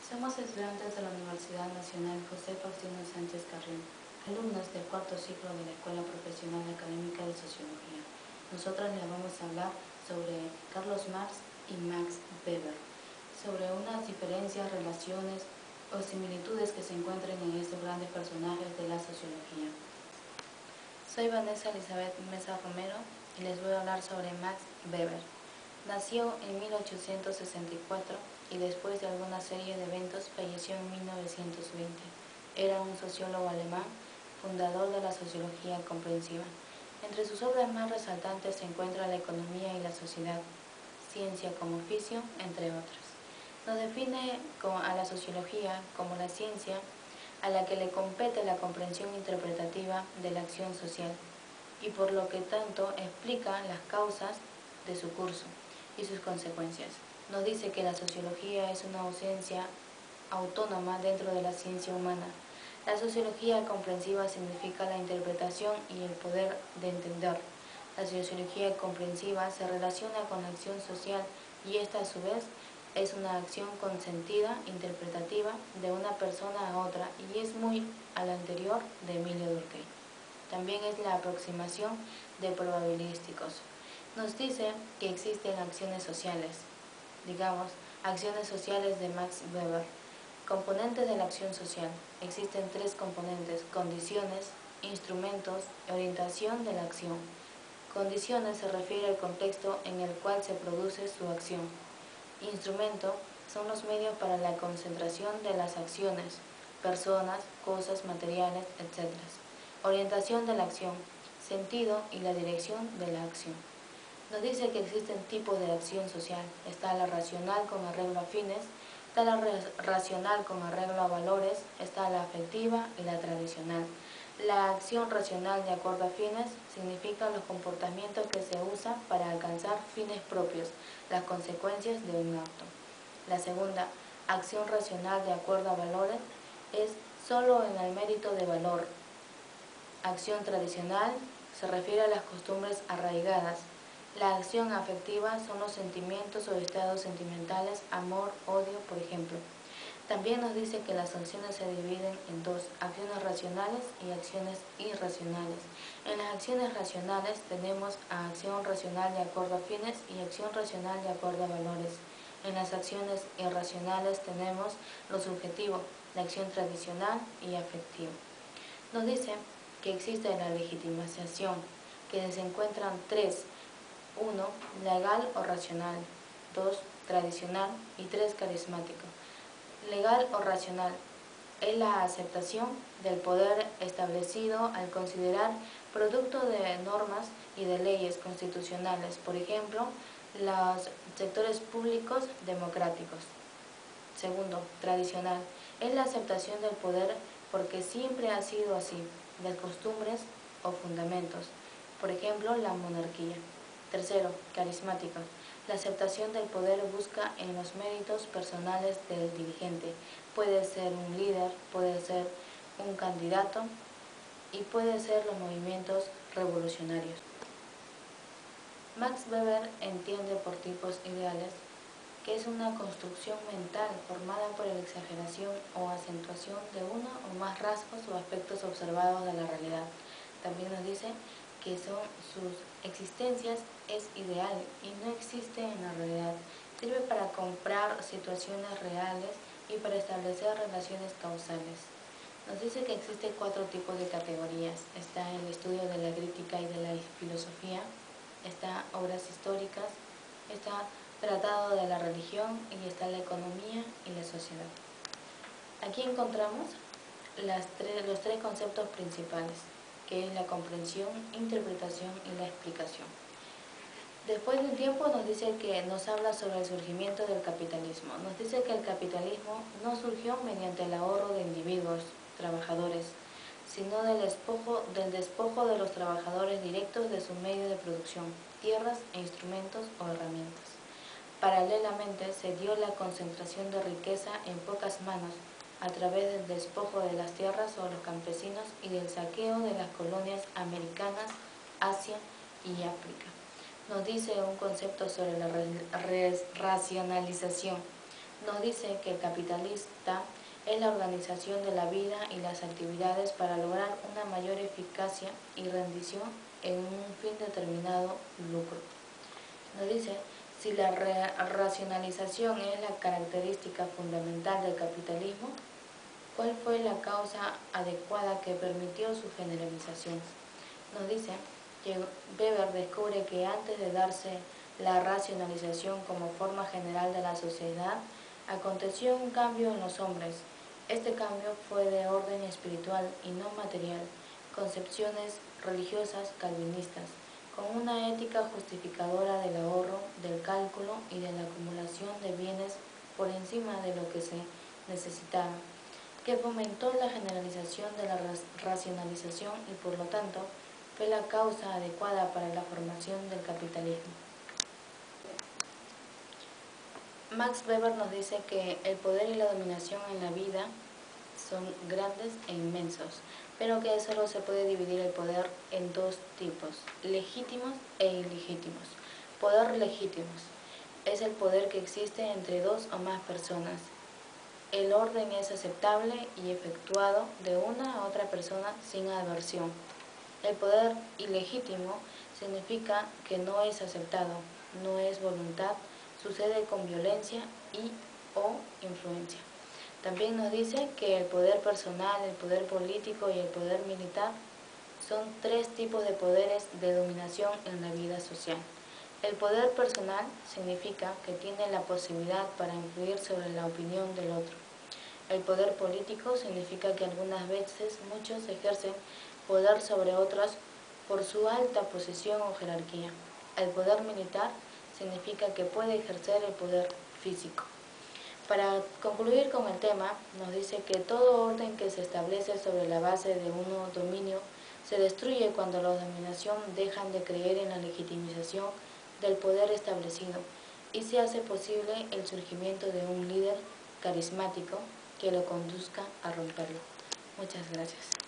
Somos estudiantes de la Universidad Nacional José Faustino Sánchez Carrión, alumnos del cuarto ciclo de la Escuela Profesional Académica de Sociología. Nosotros les vamos a hablar sobre Carlos Marx y Max Weber, sobre unas diferencias, relaciones o similitudes que se encuentran en estos grandes personajes de la sociología. Soy Vanessa Elizabeth Mesa Romero y les voy a hablar sobre Max Weber. Nació en 1864 y después de alguna serie de eventos falleció en 1920. Era un sociólogo alemán, fundador de la sociología comprensiva. Entre sus obras más resaltantes se encuentra La economía y la sociedad, Ciencia como oficio, entre otras. Nos define a la sociología como la ciencia a la que le compete la comprensión interpretativa de la acción social y por lo que tanto explica las causas de su curso y sus consecuencias. Nos dice que la sociología es una ausencia autónoma dentro de la ciencia humana. La sociología comprensiva significa la interpretación y el poder de entender. La sociología comprensiva se relaciona con la acción social y esta a su vez es una acción consentida, interpretativa, de una persona a otra y es muy a la anterior de Emilio Durkheim. También es la aproximación de probabilísticos. Nos dice que existen acciones sociales, acciones sociales de Max Weber. Componentes de la acción social. Existen tres componentes: condiciones, instrumentos y orientación de la acción. Condiciones se refiere al contexto en el cual se produce su acción. Instrumento son los medios para la concentración de las acciones, personas, cosas, materiales, etc. Orientación de la acción, sentido y la dirección de la acción. Nos dice que existen tipos de acción social. Está la racional con arreglo a fines, está la racional con arreglo a valores, está la afectiva y la tradicional. La acción racional de acuerdo a fines significa los comportamientos que se usan para alcanzar fines propios, las consecuencias de un acto. La segunda, acción racional de acuerdo a valores, es solo en el mérito de valor. Acción tradicional se refiere a las costumbres arraigadas. La acción afectiva son los sentimientos o estados sentimentales, amor, odio, por ejemplo. También nos dice que las acciones se dividen en dos: acciones racionales y acciones irracionales. En las acciones racionales tenemos a acción racional de acuerdo a fines y acción racional de acuerdo a valores. En las acciones irracionales tenemos lo subjetivo, la acción tradicional y afectiva. Nos dice que existe la legitimación, que se encuentran tres: 1. Legal o racional, 2. Tradicional y 3. Carismático. Legal o racional es la aceptación del poder establecido al considerar producto de normas y de leyes constitucionales, por ejemplo, los sectores públicos democráticos. Segundo, tradicional es la aceptación del poder porque siempre ha sido así, de costumbres o fundamentos, por ejemplo, la monarquía. Tercero, carismático. La aceptación del poder busca en los méritos personales del dirigente. Puede ser un líder, puede ser un candidato y puede ser los movimientos revolucionarios. Max Weber entiende por tipos ideales que es una construcción mental formada por la exageración o acentuación de uno o más rasgos o aspectos observados de la realidad. También nos dice que sus existencias es ideal y no existe en la realidad. Sirve para comprar situaciones reales y para establecer relaciones causales. Nos dice que existen cuatro tipos de categorías. Está el estudio de la crítica y de la filosofía, está obras históricas, está tratado de la religión y está la economía y la sociedad. Aquí encontramos los tres conceptos principales, que es la comprensión, interpretación y la explicación. Después de un tiempo nos habla sobre el surgimiento del capitalismo. Nos dice que el capitalismo no surgió mediante el ahorro de individuos, trabajadores, sino del despojo de los trabajadores directos de su medio de producción, tierras e instrumentos o herramientas. Paralelamente se dio la concentración de riqueza en pocas manos, a través del despojo de las tierras o los campesinos y del saqueo de las colonias americanas, Asia y África. Nos dice un concepto sobre la racionalización. nos dice que el capitalista es la organización de la vida y las actividades para lograr una mayor eficacia y rendición en un fin determinado, lucro. Nos dice, si la racionalización es la característica fundamental del capitalismo, ¿cuál fue la causa adecuada que permitió su generalización? Nos dice que Weber descubre que antes de darse la racionalización como forma general de la sociedad, aconteció un cambio en los hombres. Este cambio fue de orden espiritual y no material, concepciones religiosas calvinistas, con una ética justificadora del ahorro, del cálculo y de la acumulación de bienes por encima de lo que se necesitaba, que fomentó la generalización de la racionalización y por lo tanto fue la causa adecuada para la formación del capitalismo. Max Weber nos dice que el poder y la dominación en la vida son grandes e inmensos, pero que solo se puede dividir el poder en dos tipos, legítimos e ilegítimos. Poder legítimos es el poder que existe entre dos o más personas. El orden es aceptable y efectuado de una a otra persona sin aversión. El poder ilegítimo significa que no es aceptado, no es voluntad, sucede con violencia y o influencia. También nos dice que el poder personal, el poder político y el poder militar son tres tipos de poderes de dominación en la vida social. El poder personal significa que tiene la posibilidad para influir sobre la opinión del otro. El poder político significa que algunas veces muchos ejercen poder sobre otros por su alta posición o jerarquía. El poder militar significa que puede ejercer el poder físico. Para concluir con el tema, nos dice que todo orden que se establece sobre la base de un dominio se destruye cuando la dominación dejan de creer en la legitimización del poder establecido y se hace posible el surgimiento de un líder carismático que lo conduzca a romperlo. Muchas gracias.